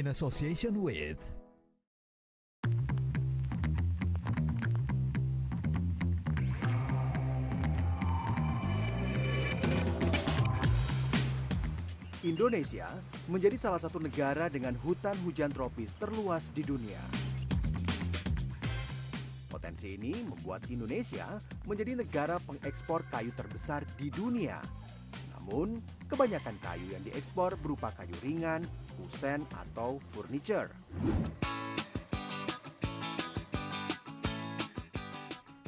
in association with Indonesia menjadi salah satu negara dengan hutan hujan tropis terluas di dunia. Potensi ini membuat Indonesia menjadi negara pengekspor kayu terbesar di dunia. Namun, kebanyakan kayu yang diekspor berupa kayu ringan, kusen, atau furniture.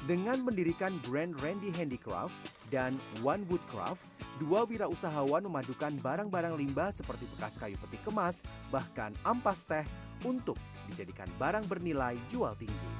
Dengan mendirikan brand Randy Handicraft dan One Woodcraft, dua wirausahawan memadukan barang-barang limbah seperti bekas kayu peti kemas, bahkan ampas teh untuk dijadikan barang bernilai jual tinggi.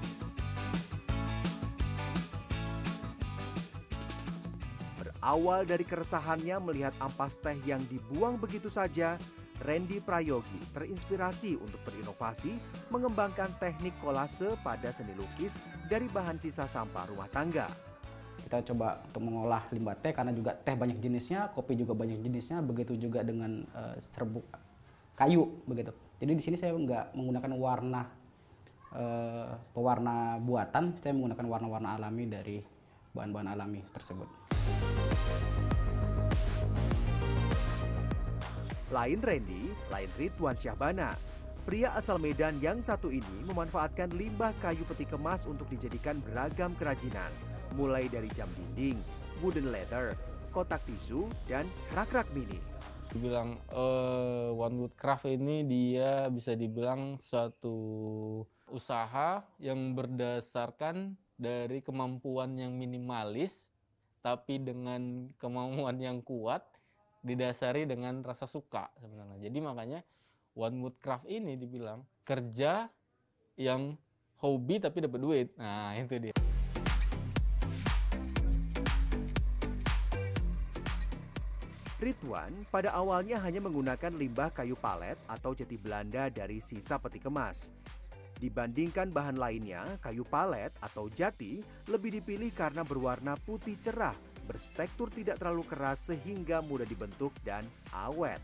Berawal dari keresahannya melihat ampas teh yang dibuang begitu saja, Randy Prayogi terinspirasi untuk berinovasi mengembangkan teknik kolase pada seni lukis dari bahan sisa sampah rumah tangga. Kita coba untuk mengolah limbah teh karena juga teh banyak jenisnya, kopi juga banyak jenisnya, begitu juga dengan serbuk kayu begitu. Jadi di sini saya nggak menggunakan warna pewarna buatan, saya menggunakan warna-warna alami dari bahan-bahan alami tersebut. Lain Randy, lain Ridwan Syahbana. Pria asal Medan yang satu ini memanfaatkan limbah kayu peti kemas untuk dijadikan beragam kerajinan. Mulai dari jam dinding, wooden leather, kotak tisu, dan rak-rak mini. Dibilang One Woodcraft ini dia bisa dibilang suatu usaha yang berdasarkan dari kemampuan yang minimalis, tapi dengan kemampuan yang kuat, didasari dengan rasa suka sebenarnya. Jadi makanya One Woodcraft ini dibilang kerja yang hobi tapi dapat duit. Nah itu dia. Ridwan pada awalnya hanya menggunakan limbah kayu palet atau jati Belanda dari sisa peti kemas. Dibandingkan bahan lainnya, kayu palet atau jati lebih dipilih karena berwarna putih cerah, bertekstur tidak terlalu keras sehingga mudah dibentuk dan awet.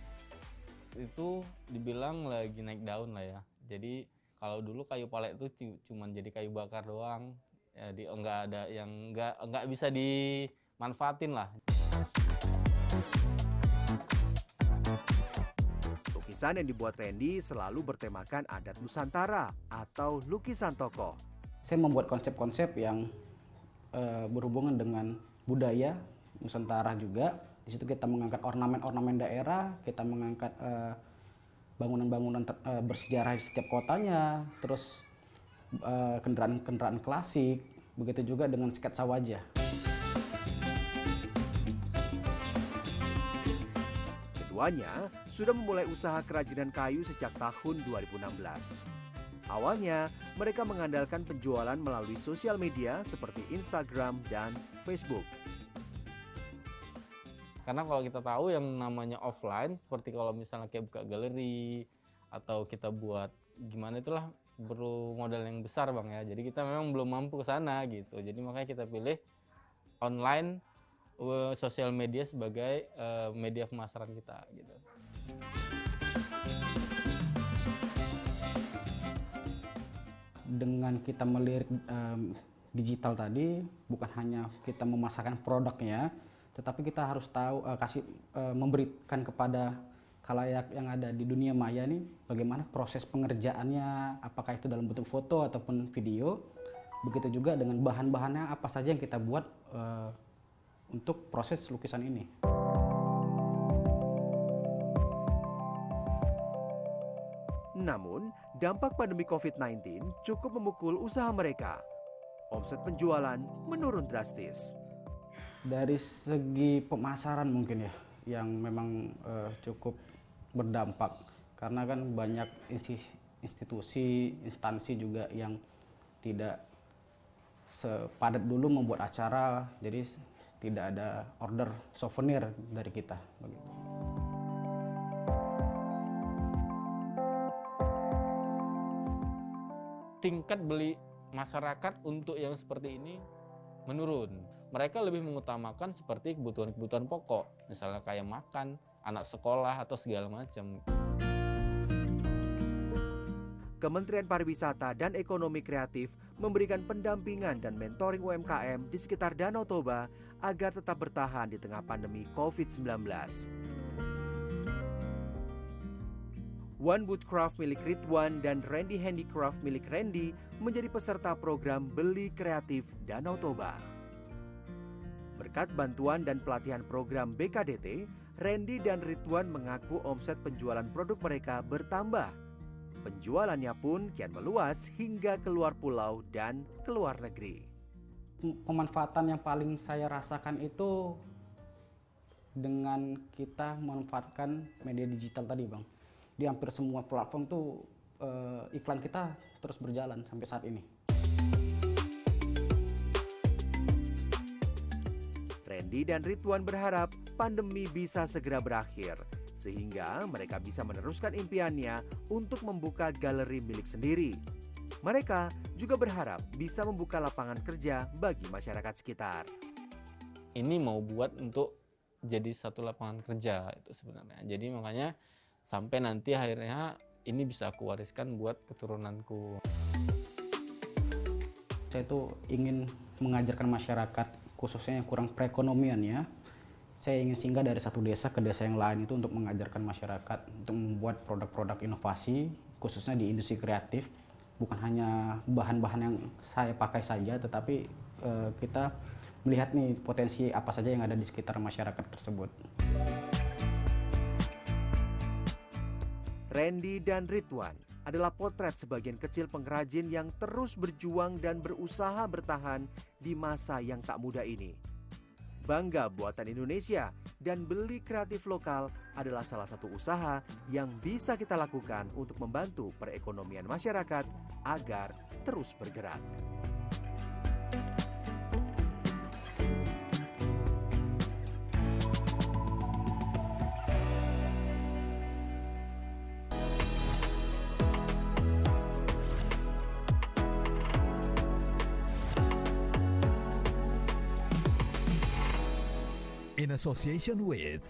Itu dibilang lagi naik daun lah ya. Jadi kalau dulu kayu palet itu cuma jadi kayu bakar doang, jadi nggak ada yang nggak bisa dimanfaatin lah. Lukisan yang dibuat Randy selalu bertemakan adat Nusantara atau lukisan tokoh. Saya membuat konsep-konsep yang berhubungan dengan budaya Nusantara juga. Di situ kita mengangkat ornamen-ornamen daerah, kita mengangkat bangunan-bangunan bersejarah di setiap kotanya, terus kendaraan-kendaraan klasik, begitu juga dengan sketsa wajah. Keduanya sudah memulai usaha kerajinan kayu sejak tahun 2016. Awalnya, mereka mengandalkan penjualan melalui sosial media seperti Instagram dan Facebook. Karena kalau kita tahu yang namanya offline, seperti kalau misalnya kayak buka galeri, atau kita buat gimana itulah perlu modal yang besar Bang ya. Jadi kita memang belum mampu ke sana gitu. Jadi makanya kita pilih online, sosial media sebagai media pemasaran kita gitu. Dengan kita melirik digital tadi, bukan hanya kita memasarkan produknya, tetapi kita harus tahu memberikan kepada khalayak yang ada di dunia maya nih bagaimana proses pengerjaannya, apakah itu dalam bentuk foto ataupun video. Begitu juga dengan bahan-bahannya apa saja yang kita buat untuk proses lukisan ini. Namun, dampak pandemi COVID-19 cukup memukul usaha mereka. Omset penjualan menurun drastis. Dari segi pemasaran mungkin ya, yang memang cukup berdampak. Karena kan banyak institusi, instansi juga yang tidak sepadat dulu membuat acara, jadi tidak ada order souvenir dari kita. Begitu. Tingkat beli masyarakat untuk yang seperti ini menurun. Mereka lebih mengutamakan seperti kebutuhan-kebutuhan pokok, misalnya kayak makan, anak sekolah atau segala macam. Kementerian Pariwisata dan Ekonomi Kreatif memberikan pendampingan dan mentoring UMKM di sekitar Danau Toba agar tetap bertahan di tengah pandemi COVID-19. One Woodcraft milik Ridwan dan Randy Handicraft milik Randy menjadi peserta program Beli Kreatif Danau Toba. Berkat bantuan dan pelatihan program BKDT, Randy dan Ridwan mengaku omset penjualan produk mereka bertambah. Penjualannya pun kian meluas hingga keluar pulau dan keluar negeri. Pemanfaatan yang paling saya rasakan itu dengan kita memanfaatkan media digital tadi, Bang. Di hampir semua platform tuh iklan kita terus berjalan sampai saat ini. Randy dan Ridwan berharap pandemi bisa segera berakhir, sehingga mereka bisa meneruskan impiannya untuk membuka galeri milik sendiri. Mereka juga berharap bisa membuka lapangan kerja bagi masyarakat sekitar. Ini mau buat untuk jadi satu lapangan kerja itu sebenarnya. Jadi makanya sampai nanti akhirnya ini bisa aku wariskan buat keturunanku. Saya tuh ingin mengajarkan masyarakat, khususnya yang kurang perekonomian ya. Saya ingin singgah dari satu desa ke desa yang lain itu untuk mengajarkan masyarakat untuk membuat produk-produk inovasi, khususnya di industri kreatif. Bukan hanya bahan-bahan yang saya pakai saja, tetapi kita melihat nih potensi apa saja yang ada di sekitar masyarakat tersebut. Randy dan Ridwan adalah potret sebagian kecil pengrajin yang terus berjuang dan berusaha bertahan di masa yang tak mudah ini. Bangga buatan Indonesia dan beli kreatif lokal adalah salah satu usaha yang bisa kita lakukan untuk membantu perekonomian masyarakat agar terus bergerak. In association with